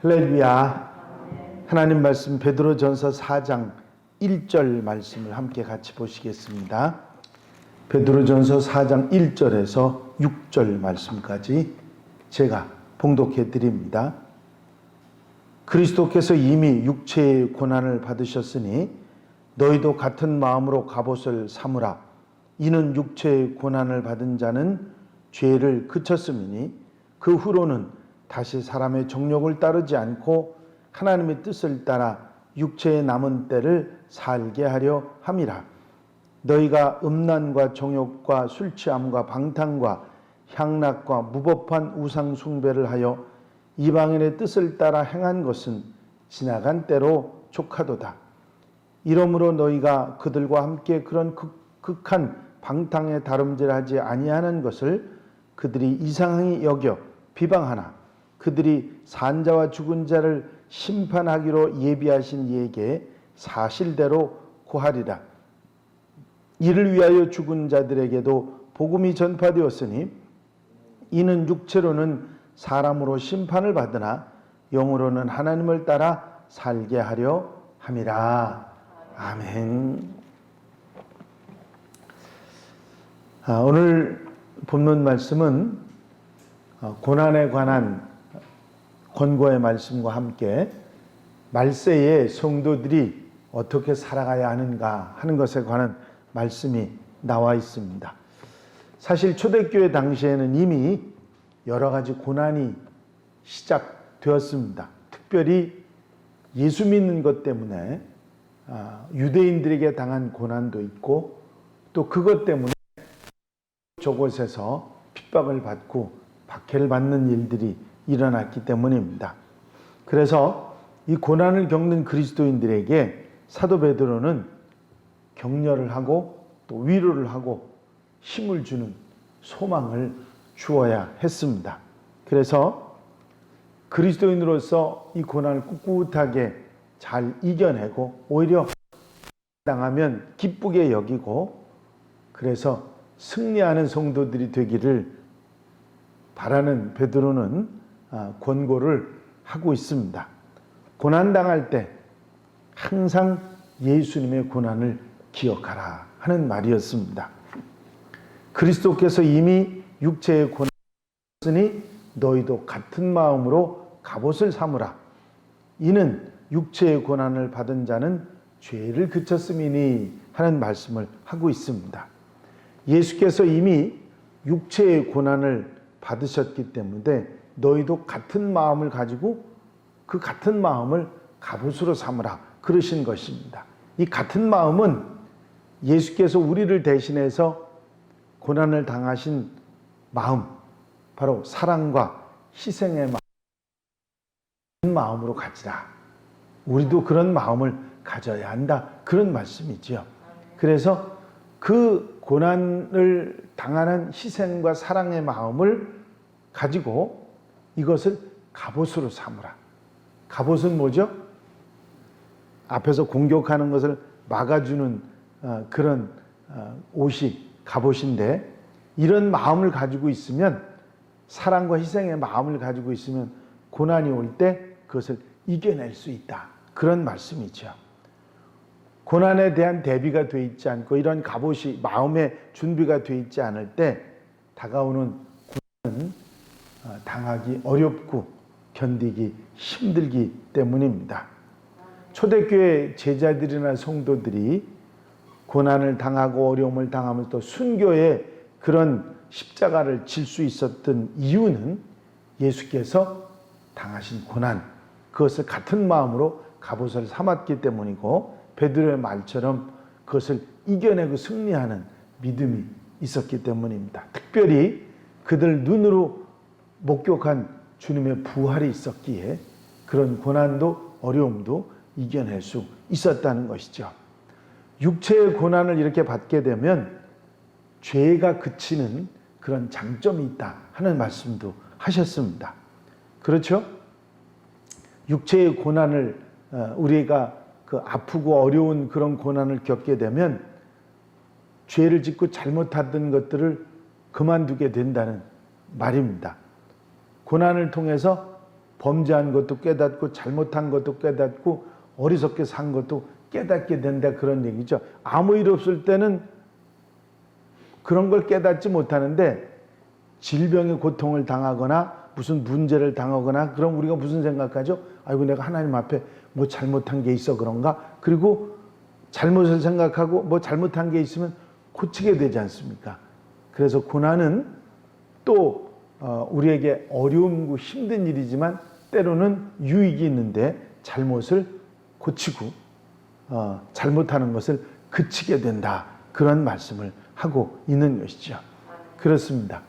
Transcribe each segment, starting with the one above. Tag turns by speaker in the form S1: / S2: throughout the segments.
S1: 할렐루야. 하나님 말씀 베드로전서 4장 1절 말씀을 함께 같이 보시겠습니다. 베드로전서 4장 1절에서 6절 말씀까지 제가 봉독해 드립니다. 그리스도께서 이미 육체의 고난을 받으셨으니 너희도 같은 마음으로 갑옷을 삼으라. 이는 육체의 고난을 받은 자는 죄를 그쳤음이니 그 후로는 다시 사람의 정욕을 따르지 않고 하나님의 뜻을 따라 육체의 남은 때를 살게 하려 함이라. 너희가 음란과 정욕과 술 취함과 방탕과 향락과 무법한 우상 숭배를 하여 이방인의 뜻을 따라 행한 것은 지나간 때로 족하도다. 이러므로 너희가 그들과 함께 그런 극한 방탕에 다름질하지 아니하는 것을 그들이 이상히 여겨 비방하나 그들이 산자와 죽은 자를 심판하기로 예비하신 이에게 사실대로 고하리라. 이를 위하여 죽은 자들에게도 복음이 전파되었으니 이는 육체로는 사람으로 심판을 받으나 영으로는 하나님을 따라 살게 하려 함이라. 아멘. 오늘 본문 말씀은 고난에 관한 권고의 말씀과 함께 말세에 성도들이 어떻게 살아가야 하는가 하는 것에 관한 말씀이 나와 있습니다. 사실 초대교회 당시에는 이미 여러 가지 고난이 시작되었습니다. 특별히 예수 믿는 것 때문에 유대인들에게 당한 고난도 있고 또 그것 때문에 저곳에서 핍박을 받고 박해를 받는 일들이 일어났기 때문입니다. 그래서 이 고난을 겪는 그리스도인들에게 사도 베드로는 격려를 하고 또 위로를 하고 힘을 주는 소망을 주어야 했습니다. 그래서 그리스도인으로서 이 고난을 꿋꿋하게 잘 이겨내고 오히려 당하면 기쁘게 여기고 그래서 승리하는 성도들이 되기를 바라는 베드로는 권고를 하고 있습니다. 고난당할 때 항상 예수님의 고난을 기억하라 하는 말이었습니다. 그리스도께서 이미 육체의 고난을 받으니 너희도 같은 마음으로 갑옷을 삼으라. 이는 육체의 고난을 받은 자는 죄를 그쳤음이니 하는 말씀을 하고 있습니다. 예수께서 이미 육체의 고난을 받으셨기 때문에 너희도 같은 마음을 가지고 그 같은 마음을 갑옷으로 삼으라 그러신 것입니다. 이 같은 마음은 예수께서 우리를 대신해서 고난을 당하신 마음, 바로 사랑과 희생의 마음으로 가지라. 우리도 그런 마음을 가져야 한다. 그런 말씀이죠. 그래서 그 고난을 당하는 희생과 사랑의 마음을 가지고 이것을 갑옷으로 삼으라. 갑옷은 뭐죠? 앞에서 공격하는 것을 막아주는 그런 옷이 갑옷인데 이런 마음을 가지고 있으면 사랑과 희생의 마음을 가지고 있으면 고난이 올 때 그것을 이겨낼 수 있다. 그런 말씀이죠. 고난에 대한 대비가 되어 있지 않고 이런 갑옷이 마음의 준비가 되어 있지 않을 때 다가오는 고난은 당하기 어렵고 견디기 힘들기 때문입니다. 초대교회 제자들이나 성도들이 고난을 당하고 어려움을 당하면서 또 순교의 그런 십자가를 질 수 있었던 이유는 예수께서 당하신 고난, 그것을 같은 마음으로 갑옷을 삼았기 때문이고 베드로의 말처럼 그것을 이겨내고 승리하는 믿음이 있었기 때문입니다. 특별히 그들 눈으로 목격한 주님의 부활이 있었기에 그런 고난도 어려움도 이겨낼 수 있었다는 것이죠. 육체의 고난을 이렇게 받게 되면 죄가 그치는 그런 장점이 있다 하는 말씀도 하셨습니다. 그렇죠? 육체의 고난을 우리가 그 아프고 어려운 그런 고난을 겪게 되면 죄를 짓고 잘못하던 것들을 그만두게 된다는 말입니다. 고난을 통해서 범죄한 것도 깨닫고 잘못한 것도 깨닫고 어리석게 산 것도 깨닫게 된다, 그런 얘기죠. 아무 일 없을 때는 그런 걸 깨닫지 못하는데 질병의 고통을 당하거나 무슨 문제를 당하거나 그럼 우리가 무슨 생각하죠? 아이고, 내가 하나님 앞에 뭐 잘못한 게 있어 그런가? 그리고 잘못을 생각하고 뭐 잘못한 게 있으면 고치게 되지 않습니까? 그래서 고난은 또 우리에게 어려움고 힘든 일이지만 때로는 유익이 있는데 잘못을 고치고 잘못하는 것을 그치게 된다, 그런 말씀을 하고 있는 것이죠. 그렇습니다.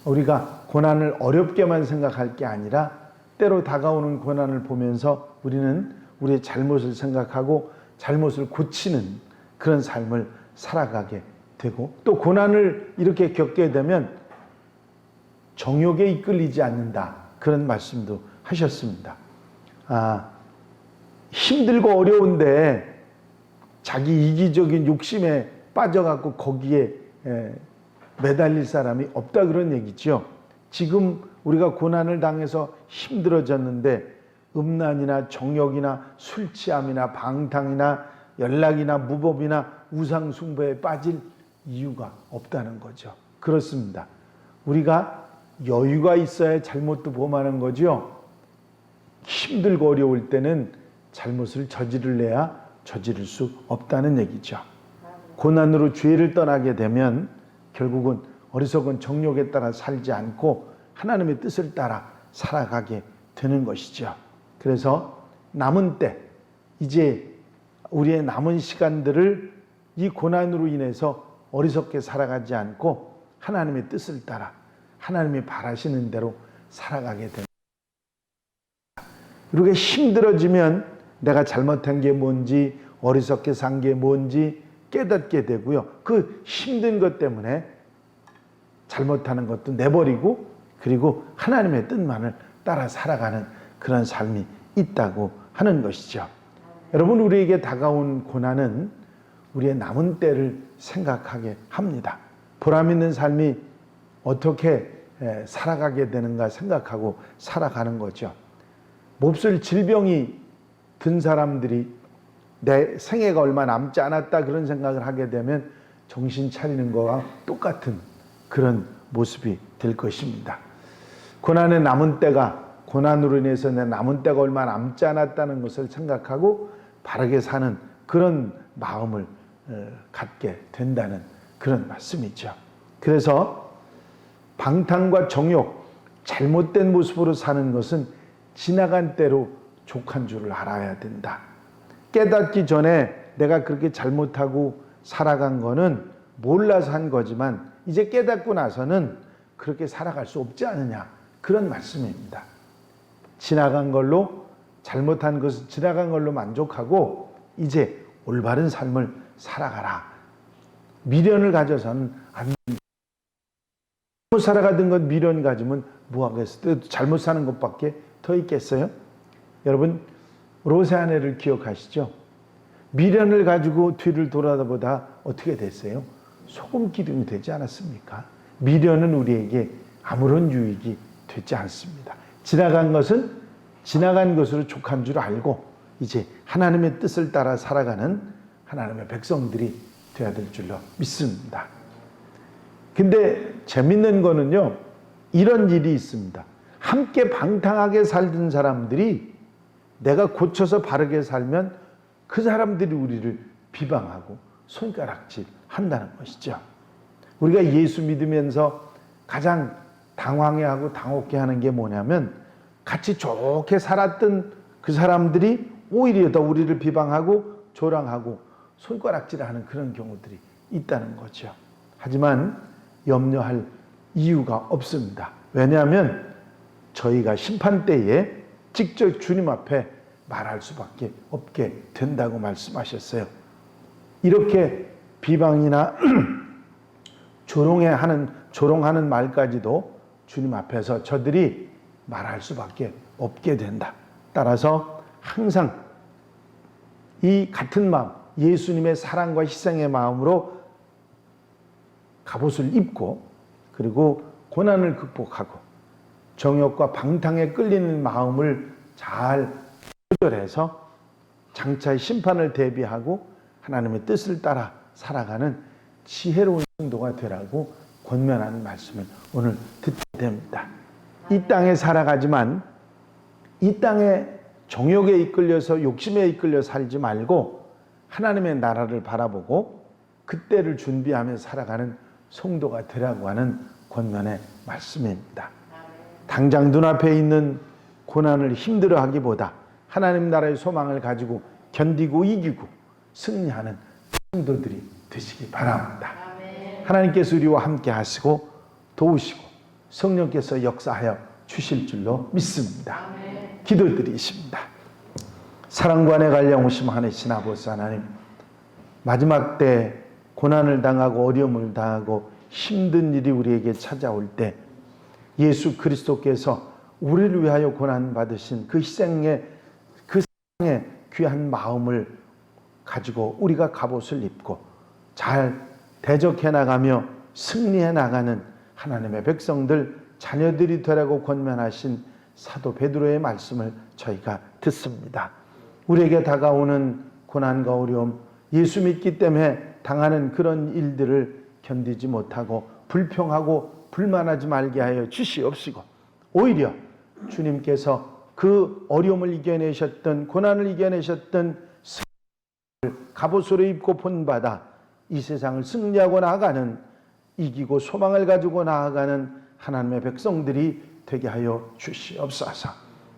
S1: 우리가 고난을 어렵게만 생각할 게 아니라 때로 다가오는 고난을 보면서 우리는 우리의 잘못을 생각하고 잘못을 고치는 그런 삶을 살아가게 되고, 또 고난을 이렇게 겪게 되면 정욕에 이끌리지 않는다, 그런 말씀도 하셨습니다. 힘들고 어려운데 자기 이기적인 욕심에 빠져갖고 거기에 매달릴 사람이 없다, 그런 얘기죠. 지금 우리가 고난을 당해서 힘들어졌는데 음란이나 정욕이나 술 취함이나 방탕이나 연락이나 무법이나 우상숭배에 빠질 이유가 없다는 거죠. 그렇습니다. 우리가 여유가 있어야 잘못도 범하는 거죠. 힘들고 어려울 때는 잘못을 저지를래야 저지를 수 없다는 얘기죠. 고난으로 죄를 떠나게 되면 결국은 어리석은 정욕에 따라 살지 않고 하나님의 뜻을 따라 살아가게 되는 것이죠. 그래서 남은 때, 이제 우리의 남은 시간들을 이 고난으로 인해서 어리석게 살아가지 않고 하나님의 뜻을 따라 하나님이 바라시는 대로 살아가게 됩니다. 이렇게 힘들어지면 내가 잘못한 게 뭔지, 어리석게 산 게 뭔지 깨닫게 되고요. 그 힘든 것 때문에 잘못하는 것도 내버리고, 그리고 하나님의 뜻만을 따라 살아가는 그런 삶이 있다고 하는 것이죠. 여러분, 우리에게 다가온 고난은 우리의 남은 때를 생각하게 합니다. 보람 있는 삶이 어떻게 살아가게 되는가 생각하고 살아가는 거죠. 몹쓸 질병이 든 사람들이 내 생애가 얼마 남지 않았다, 그런 생각을 하게 되면 정신 차리는 거와 똑같은 그런 모습이 될 것입니다. 고난의 남은 때가, 고난으로 인해서 내 남은 때가 얼마 남지 않았다는 것을 생각하고 바르게 사는 그런 마음을 갖게 된다는 그런 말씀이죠. 그래서 방탕과 정욕, 잘못된 모습으로 사는 것은 지나간 때로 족한 줄을 알아야 된다. 깨닫기 전에 내가 그렇게 잘못하고 살아간 거는 몰라서 한 거지만 이제 깨닫고 나서는 그렇게 살아갈 수 없지 않느냐, 그런 말씀입니다. 지나간 걸로, 잘못한 것은 지나간 걸로 만족하고 이제 올바른 삶을 살아가라. 미련을 가져서는 안 된다. 잘못 살아가던 것 미련 가지면 뭐하겠어요? 잘못 사는 것밖에 더 있겠어요? 여러분, 롯의 아내를 기억하시죠? 미련을 가지고 뒤를 돌아보다 어떻게 됐어요? 소금 기둥이 되지 않았습니까? 미련은 우리에게 아무런 유익이 되지 않습니다. 지나간 것은 지나간 것으로 족한 줄 알고 이제 하나님의 뜻을 따라 살아가는 하나님의 백성들이 되어야 될 줄로 믿습니다. 근데 재밌는 거는요, 이런 일이 있습니다. 함께 방탕하게 살던 사람들이 내가 고쳐서 바르게 살면 그 사람들이 우리를 비방하고 손가락질 한다는 것이죠. 우리가 예수 믿으면서 가장 당황해하고 당혹해 하는 게 뭐냐면 같이 좋게 살았던 그 사람들이 오히려 더 우리를 비방하고 조랑하고 손가락질하는 그런 경우들이 있다는 거죠. 하지만 염려할 이유가 없습니다. 왜냐하면 저희가 심판때에 직접 주님 앞에 말할 수밖에 없게 된다고 말씀하셨어요. 이렇게 비방이나 조롱하는 말까지도 주님 앞에서 저들이 말할 수밖에 없게 된다. 따라서 항상 이 같은 마음, 예수님의 사랑과 희생의 마음으로 갑옷을 입고 그리고 고난을 극복하고 정욕과 방탕에 끌리는 마음을 잘 조절해서 장차의 심판을 대비하고 하나님의 뜻을 따라 살아가는 지혜로운 성도가 되라고 권면하는 말씀을 오늘 듣게 됩니다. 이 땅에 살아가지만 이 땅에 정욕에 이끌려서 욕심에 이끌려 살지 말고 하나님의 나라를 바라보고 그때를 준비하며 살아가는 성도가 되라고 하는 권면의 말씀입니다. 당장 눈앞에 있는 고난을 힘들어하기보다 하나님 나라의 소망을 가지고 견디고 이기고 승리하는 성도들이 되시기 바랍니다. 하나님께서 우리와 함께 하시고 도우시고 성령께서 역사하여 주실 줄로 믿습니다. 기도드리십니다. 사랑과 은혜가 영우심 하나이신 아버지 하나님, 마지막 때 고난을 당하고 어려움을 당하고 힘든 일이 우리에게 찾아올 때 예수 그리스도께서 우리를 위하여 고난받으신 그 희생의 그 사랑의 귀한 마음을 가지고 우리가 갑옷을 입고 잘 대적해 나가며 승리해 나가는 하나님의 백성들 자녀들이 되라고 권면하신 사도 베드로의 말씀을 저희가 듣습니다. 우리에게 다가오는 고난과 어려움, 예수 믿기 때문에 당하는 그런 일들을 견디지 못하고 불평하고 불만하지 말게 하여 주시옵시고, 오히려 주님께서 그 어려움을 이겨내셨던, 고난을 이겨내셨던 갑옷으로 입고 본받아 이 세상을 승리하고 나아가는, 이기고 소망을 가지고 나아가는 하나님의 백성들이 되게 하여 주시옵소서.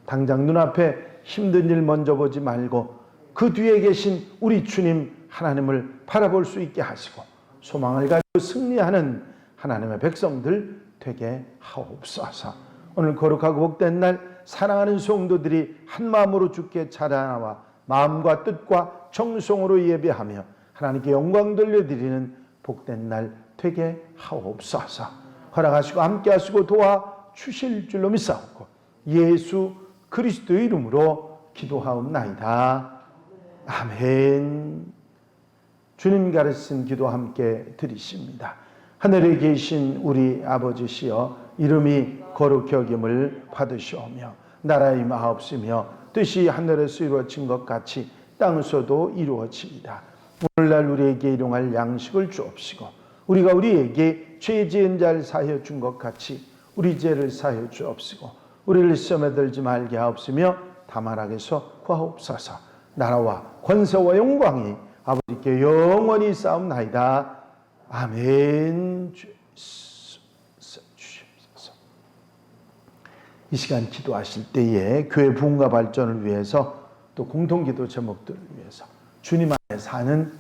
S1: 당장 눈앞에 힘든 일 먼저 보지 말고 그 뒤에 계신 우리 주님 하나님을 바라볼 수 있게 하시고 소망을 가지고 승리하는 하나님의 백성들 되게 하옵소서. 오늘 거룩하고 복된 날 사랑하는 성도들이 한 마음으로 주께 찬양하와 마음과 뜻과 정성으로 예배하며 하나님께 영광 돌려드리는 복된 날 되게 하옵소서. 허락하시고 함께하시고 도와주실 줄로 믿사옵고 예수 그리스도의 이름으로 기도하옵나이다. 아멘. 주님 가르친 기도 함께 드리십니다. 하늘에 계신 우리 아버지시여, 이름이 거룩히 여김을 받으시오며 나라의 마옵시며 뜻이 하늘에서 이루어진 것 같이 땅에서도 이루어지이다. 오늘날 우리에게 일용할 양식을 주옵시고 우리가 우리에게 죄 지은 자를 사하여 준 것 같이 우리 죄를 사하여 주옵시고 우리를 시험에 들지 말게 하옵시며 다만 악에서 구하옵소서. 나라와 권세와 영광이 아버지께 영원히 싸움나이다. 아멘. 주시옵소서. 이 시간 기도하실 때에 교회 부흥과 발전을 위해서 또 공통기도 제목들을 위해서 주님 안에 사는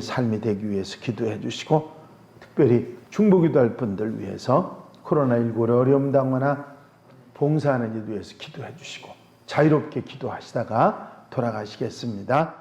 S1: 삶이 되기 위해서 기도해 주시고, 특별히 중보기도할 분들 위해서 코로나19로 어려움 당하거나 봉사하는 일 위해서 기도해 주시고 자유롭게 기도하시다가 돌아가시겠습니다.